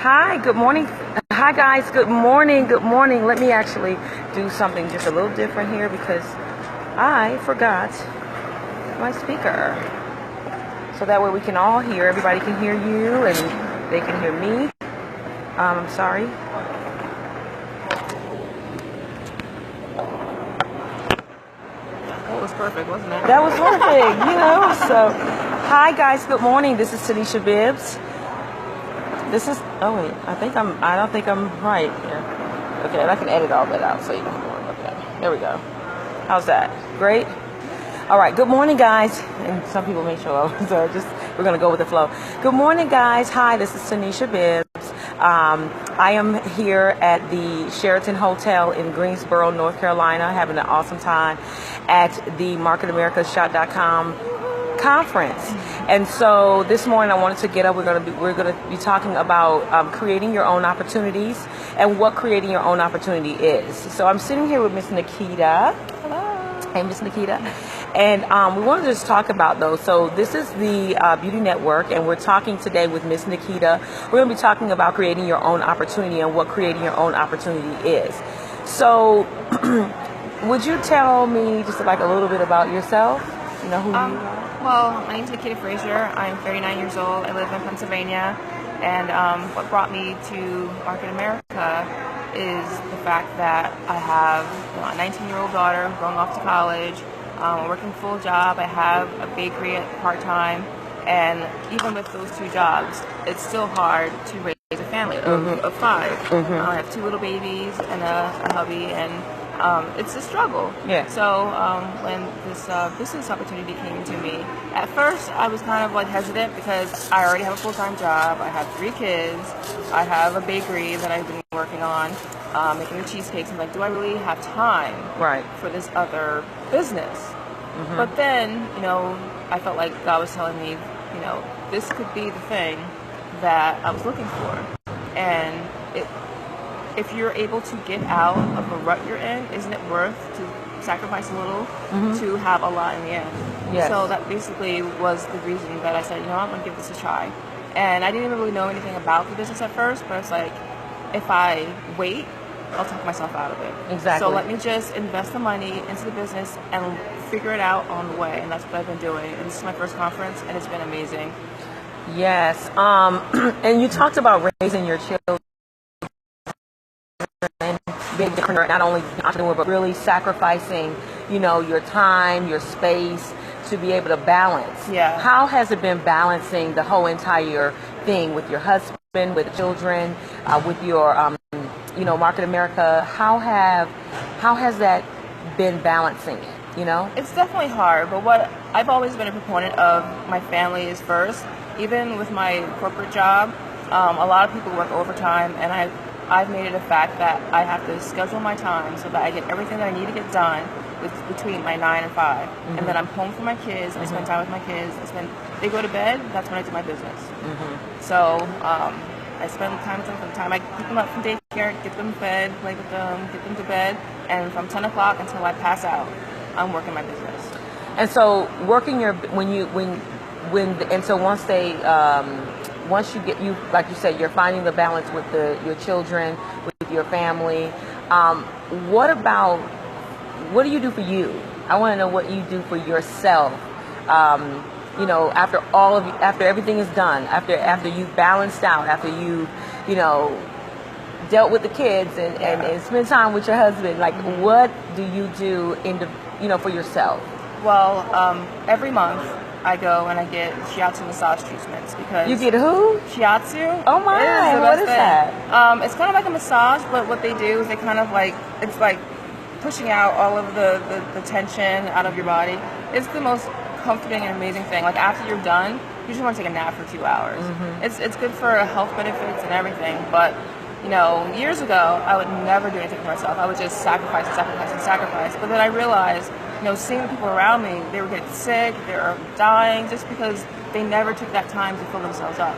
Hi, good morning. Hi, guys. Good morning. Good morning. Let me actually do something just a little different here because I forgot my speaker. So that way we can all hear. Everybody can hear you and they can hear me. I'm sorry. That was perfect, wasn't it? That was perfect, So, hi, guys. Good morning. This is Tanisha Bibbs. This is, oh wait, I don't think I'm right here. Okay, and I can edit all that out so you can look at it. There we go. How's that? Great? All right, good morning, guys. And some people may show up, so we're going to go with the flow. Good morning, guys. Hi, this is Tanisha Bibbs. I am here at the Sheraton Hotel in Greensboro, North Carolina, having an awesome time at the MarketAmericaShop.com conference. And so this morning I wanted to get up. We're going to be talking about creating your own opportunities and what creating your own opportunity is. So I'm sitting here with Miss Nikita. Hello. Hey, Miss Nikita. And we want to just talk about those. So this is the Beauty Network, and we're talking today with Miss Nikita. We're going to be talking about creating your own opportunity and what creating your own opportunity is. So would you tell me just like a little bit about yourself? You know who you are? Well, my name is Nikita Frazier. I'm 39 years old. I live in Pennsylvania. And what brought me to Market America is the fact that I have a 19-year-old daughter going off to college. I'm working a full job. I have a bakery at part-time. And even with those two jobs, it's still hard to raise a family of five. I have two little babies and a hubby, and it's a struggle. Yeah. So when this business opportunity came to me, at first I was kind of like hesitant because I already have a full-time job. I have 3 kids. I have a bakery that I've been working on, making the cheesecakes. I'm like, do I really have time for this other business? But then, I felt like God was telling me, this could be the thing that I was looking for. And if you're able to get out of the rut you're in, isn't it worth to sacrifice a little to have a lot in the end? Yes. So that basically was the reason that I said, I'm going to give this a try. And I didn't even really know anything about the business at first, but it's like, if I wait, I'll talk myself out of it. Exactly. So let me just invest the money into the business and figure it out on the way. And that's what I've been doing. And this is my first conference, and it's been amazing. Yes. And you talked about raising your children and being not only an entrepreneur, but really sacrificing, your time, your space to be able to balance. Yeah. How has it been balancing the whole entire thing with your husband, with children, with your, Market America? How has that been balancing it? It's definitely hard, but what I've always been a proponent of, my family is first. Even with my corporate job, a lot of people work overtime, and I've made it a fact that I have to schedule my time so that I get everything that I need to get done between my 9 and 5. And then I'm home for my kids. I spend time with my kids. They go to bed. That's when I do my business. So I spend time with them from the time I pick them up from daycare, get them fed, play with them, get them to bed, and from 10 o'clock until I pass out, I'm working my business. And so working once you like you said, you're finding the balance with your children, with your family. What do you do for you? I want to know what you do for yourself. After everything is done, after you've balanced out, after you dealt with the kids and spend time with your husband, like what do you do for yourself? Well, every month I go and I get shiatsu massage treatments because... You get who? Shiatsu. Oh my, what is that? It's kind of like a massage, but what they do is they kind of it's like pushing out all of the tension out of your body. It's the most comforting and amazing thing. Like after you're done, you just want to take a nap for 2 hours. It's good for health benefits and everything, but years ago, I would never do anything for myself. I would just sacrifice. But then I realized, seeing the people around me, they were getting sick, they were dying, just because they never took that time to fill themselves up.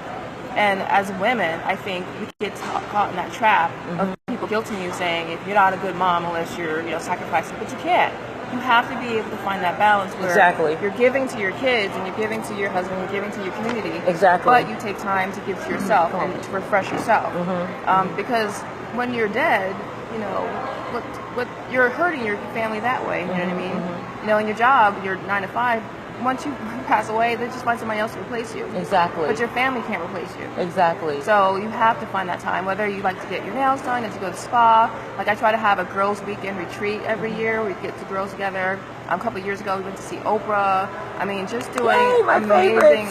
And as women, I think we get caught in that trap of people guilting you, saying, if you're not a good mom unless you're, sacrificing, but you can't. you have to be able to find that balance where Exactly. you're giving to your kids and you're giving to your husband, you're giving to your community. Exactly. But you take time to give to yourself and to refresh yourself. Because when you're dead, you know, what you're hurting your family that way. You know what I mean? You know, in your job, your 9 to 5. Once you pass away, they just find somebody else to replace you. Exactly. But your family can't replace you. Exactly. So you have to find that time, whether you like to get your nails done, and to go to the spa. Like I try to have a girls' weekend retreat every year. We get the girls together. A couple of years ago, we went to see Oprah. I mean, just doing amazing,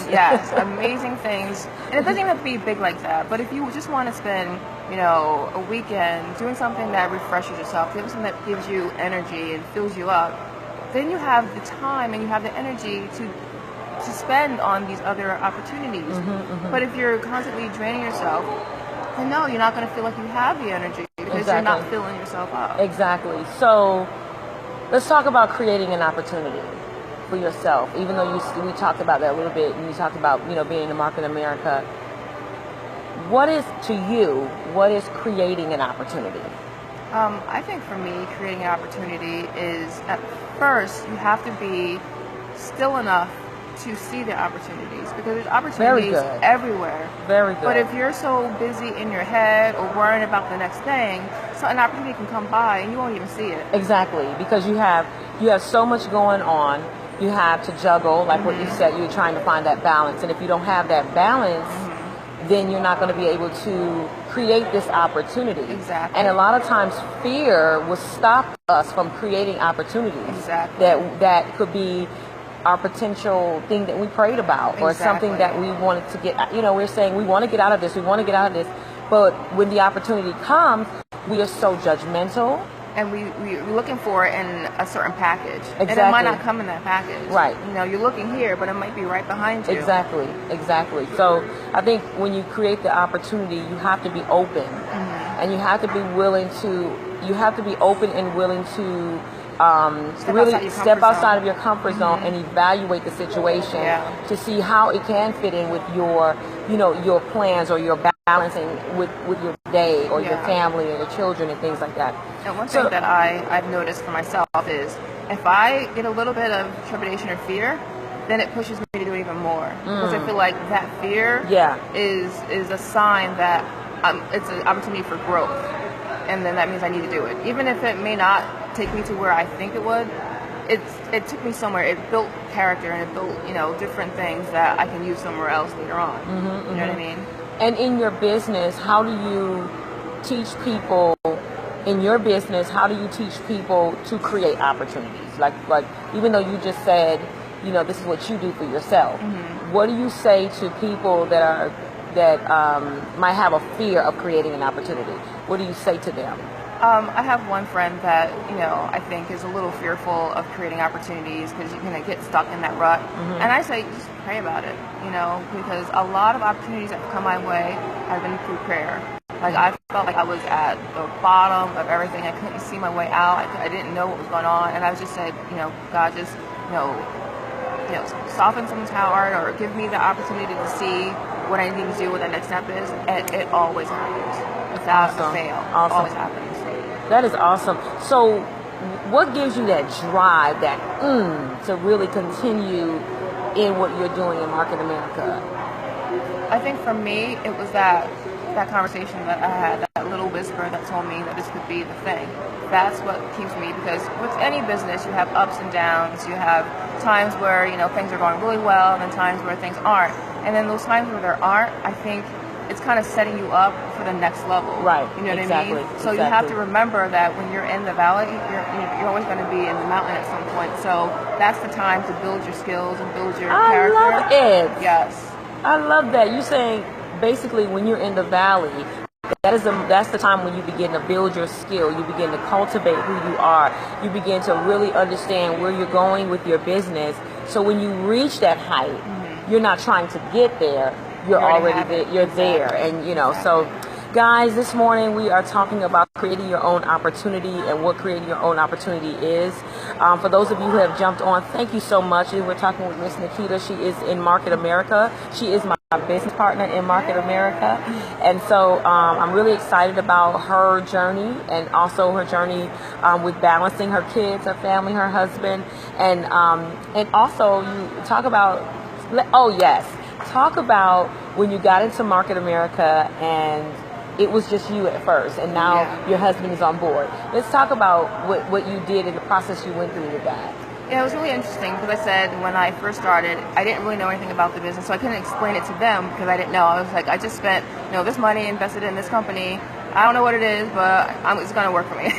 amazing things. And it doesn't even have to be big like that. But if you just want to spend, you know, a weekend doing something that refreshes yourself, doing something that gives you energy and fills you up, then you have the time and you have the energy to spend on these other opportunities. But if you're constantly draining yourself, then no, you're not going to feel like you have the energy because you're not filling yourself up. Exactly. So let's talk about creating an opportunity for yourself. Even though we talked about that a little bit, and you talked about, you know, being in the market in America. What is, to you, what is creating an opportunity? I think for me, creating an opportunity is, at first, you have to be still enough to see the opportunities, because there's opportunities everywhere. Very good. But if you're so busy in your head or worrying about the next thing, so an opportunity can come by and you won't even see it. Exactly, because you have so much going on. You have to juggle, like what you said. You're trying to find that balance, and if you don't have that balance, then you're not going to be able to create this opportunity. Exactly. And a lot of times fear will stop us from creating opportunities. Exactly. That could be our potential thing that we prayed about, or something that we wanted to get, you know, we're saying we want to get out of this, but when the opportunity comes, we are so judgmental. And we're looking for it in a certain package. Exactly. And it might not come in that package. Right. You know, you're looking here, but it might be right behind you. Exactly. So I think when you create the opportunity, you have to be open. And you have to be willing to really step outside of your comfort zone and evaluate the situation to see how it can fit in with your, you know, your plans, or your balancing with your day, or your family, or your children, and things like that. And one thing that I've noticed for myself is, if I get a little bit of trepidation or fear, then it pushes me to do even more, because I feel like that fear is a sign that it's an opportunity for growth, and then that means I need to do it, even if it may not take me to where I think it would. It took me somewhere. It built character, and it built, you know, different things that I can use somewhere else later on. You know what I mean? And in your business, how do you teach people? In your business, how do you teach people to create opportunities? Like even though you just said, you know, this is what you do for yourself. What do you say to people that might have a fear of creating an opportunity? What do you say to them? I have one friend that, you know, I think is a little fearful of creating opportunities because you're going to get stuck in that rut. And I say, just pray about it, you know, because a lot of opportunities that have come my way have been through prayer. Like, I felt like I was at the bottom of everything. I couldn't see my way out. I didn't know what was going on. And I just said, you know, God, just, you know, soften someone's heart, or give me the opportunity to see what I need to do, what that next step is. And it always happens without a fail. Always happens. That is awesome. So what gives you that drive, that to really continue in what you're doing in Market America? I think for me, it was that conversation that I had, that little whisper that told me that this could be the thing. That's what keeps me, because with any business, you have ups and downs. You have times where, you know, things are going really well, and then times where things aren't. And then those times where there aren't, I think it's kind of setting you up for the next level. Right. You know what I mean? So you have to remember that when you're in the valley, you're always going to be in the mountain at some point. So that's the time to build your skills and build your character. I love it. Yes. I love that. You're saying basically when you're in the valley, that's the time when you begin to build your skill. You begin to cultivate who you are. You begin to really understand where you're going with your business. So when you reach that height, you're not trying to get there. You're already there. You're there. And, you know, so Guys, this morning we are talking about creating your own opportunity and what creating your own opportunity is. For those of you who have jumped on, thank you so much. We're talking with Miss Nikita. She is in Market America. She is my business partner in Market America. And so I'm really excited about her journey and also her journey with balancing her kids, her family, her husband. And also you talk about, talk about when you got into Market America and it was just you at first, and now your husband is on board. Let's talk about what you did and the process you went through with that. Yeah, it was really interesting because I said when I first started, I didn't really know anything about the business, so I couldn't explain it to them because I didn't know. I was like, I just spent this money invested in this company. I don't know what it is, but it's going to work for me.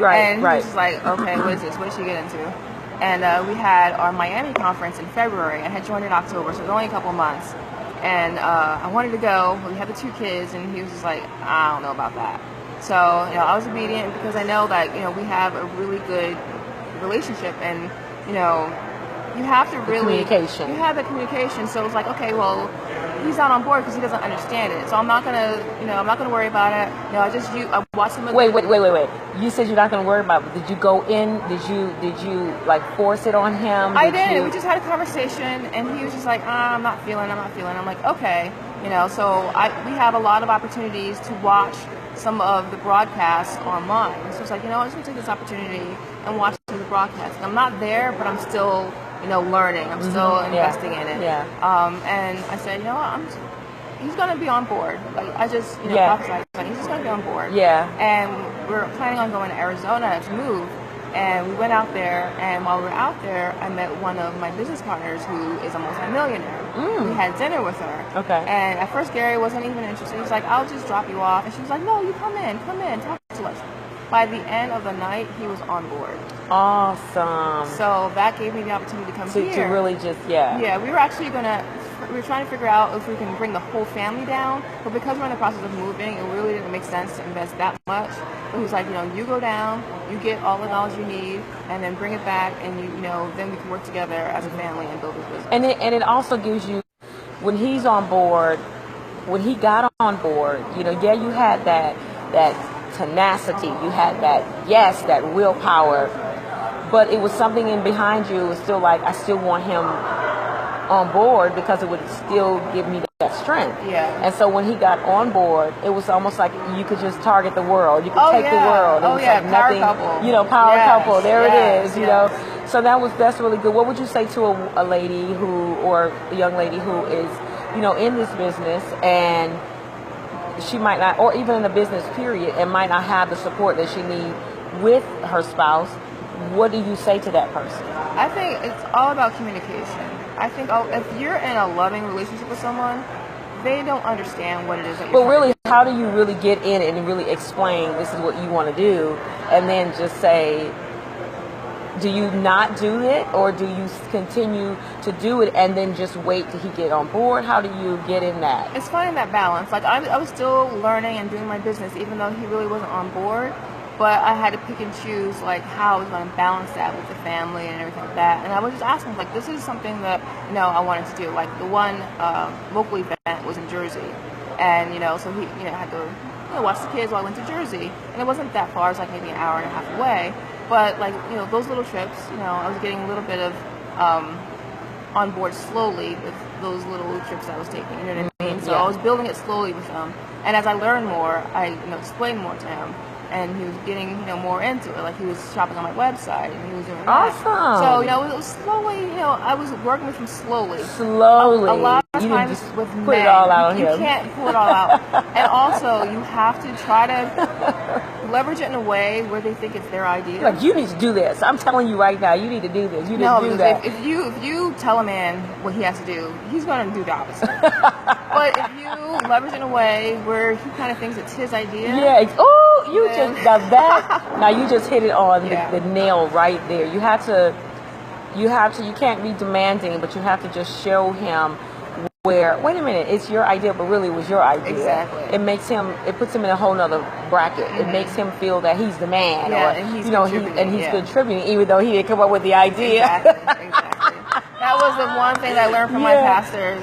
Right, and he was just like, okay, what is this? What did she get into? And we had our Miami conference in February. I had joined in October, so it was only a couple months. And I wanted to go. We had the 2 kids, and he was just like, I don't know about that. So, I was obedient because I know that, we have a really good relationship, and, you have to really... Communication. You have the communication. So it was like, okay, well, he's not on board because he doesn't understand it. So I'm not going to, I'm not going to worry about it. I watched some of the... Wait. You said you're not going to worry about it. Did you go in? Did you like force it on him? I did. We just had a conversation, and he was just like, I'm not feeling. I'm like, okay. So we have a lot of opportunities to watch some of the broadcasts online. So it's like, I'm just going to take this opportunity and watch some of the broadcasts. I'm not there, but I'm still, learning. I'm still investing in it. Yeah. And I said, he's going to be on board. Like, I just, prophesied, he's just going to be on board. Yeah. And we're planning on going to Arizona to move. And we went out there, and while we were out there, I met one of my business partners who is a multimillionaire. We had dinner with her. Okay. And at first, Gary wasn't even interested. He was like, I'll just drop you off. And she was like, no, you come in, talk to us. By the end of the night, he was on board. Awesome. So that gave me the opportunity to come here. To really just, Yeah, we were actually we were trying to figure out if we can bring the whole family down, but because we're in the process of moving, it really didn't make sense to invest that much. But he was like, you go down, you get all the knowledge you need, and then bring it back, and then we can work together as a family and build this business. And it also gives you, when he's on board, when he got on board, you had that tenacity, you had that willpower, but it was something in behind you. It was still like, I still want him on board because it would still give me that strength. Yeah. And so when he got on board, it was almost like you could just target the world. You could take the world. It was like power nothing, couple. Power couple. There it is, Yes. So that's really good. What would you say to a lady or a young lady who is, in this business and she might not, or even in the business period, and might not have the support that she needs with her spouse? What do you say to that person? I think it's all about communication. I think if you're in a loving relationship with someone, they don't understand what it is that you're really, how do you really get in and really explain this is what you want to do, and then just say, do you not do it, or do you continue to do it and then just wait till he get on board? How do you get in that? It's finding that balance. Like I was still learning and doing my business, even though he really wasn't on board. But I had to pick and choose like how I was going to balance that with the family and everything like that. And I was just asking, like, this is something that I wanted to do. Like the one local event was in Jersey, and so he had to watch the kids while I went to Jersey, and it wasn't that far. It was like maybe an hour and a half away. But like those little trips, I was getting a little bit of on board slowly with those little trips I was taking. You know what I mean? So I was building it slowly with him, and as I learned more, I explained more to him. And he was getting, more into it. Like he was shopping on my website, and he was doing that. Awesome. So, it was slowly, I was working with him slowly. Slowly. A lot of times with put men, it all out on you him. can't pull it all out. And also, you have to try to leverage it in a way where they think it's their idea. Like, you need to do this. I'm telling you right now, you need to do this. You need to do that. If you tell a man what he has to do, he's going to do the opposite. But if you leverage it in a way where he kind of thinks it's his idea. Yeah. Now you just hit it on the nail right there. You can't be demanding, but you have to just show him where, wait a minute, it's your idea, but really it was your idea. Exactly. It puts him in a whole nother bracket. Mm-hmm. It makes him feel that he's the man, and he's contributing, even though he didn't come up with the idea. Exactly. That was the one thing that I learned from my pastor's,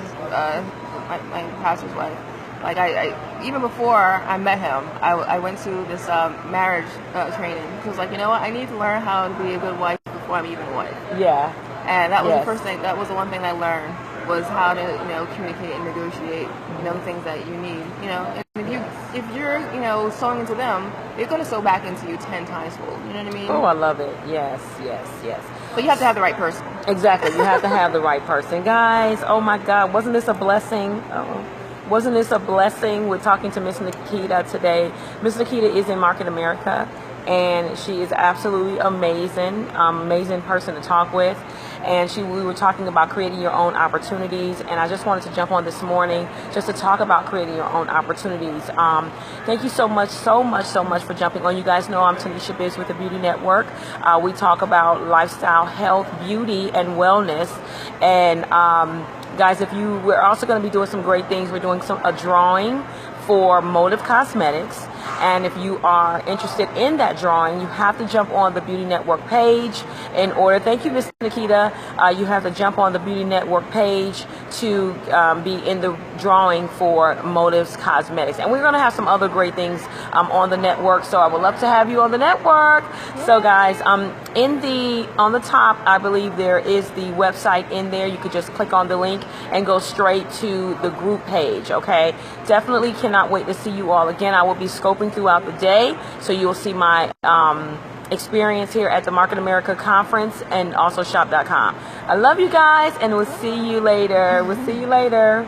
my pastor's wife. Like I even before I met him, I went to this marriage training because like, you know what, I need to learn how to be a good wife before I'm even a wife. Yeah. And that was Yes. the first thing. That was the one thing I learned was how to, you know, communicate and negotiate, you know, the things that you need, you know. And if you're, you know, sowing into them, they're going to sow back into you 10 times full. You know what I mean? Oh, I love it. Yes, yes, yes. But you have to have the right person. Exactly. You have to have the right person. Guys, oh my God, wasn't this a blessing? Wasn't this a blessing? We're talking to Miss Nikita today. Miss Nikita is in Market America, and she is absolutely amazing, amazing person to talk with. And we were talking about creating your own opportunities, and I just wanted to jump on this morning just to talk about creating your own opportunities. Thank you so much for jumping on. You guys know I'm Tanisha Biz with the Beauty Network. We talk about lifestyle, health, beauty, and wellness. And guys, we're also going to be doing some great things. We're doing a drawing for Motive Cosmetics. And if you are interested in that drawing, you have to jump on the Beauty Network page in order. Thank you, Miss Nikita. You have to jump on the Beauty Network page to be in the drawing for Motives Cosmetics. And we're going to have some other great things on the network. So I would love to have you on the network. So guys, on the top, I believe there is the website in there. You could just click on the link and go straight to the group page. Okay. Definitely cannot wait to see you all again. I will be scoping throughout the day, so you'll see my experience here at the Market America conference and also shop.com. I love you guys, and we'll see you later.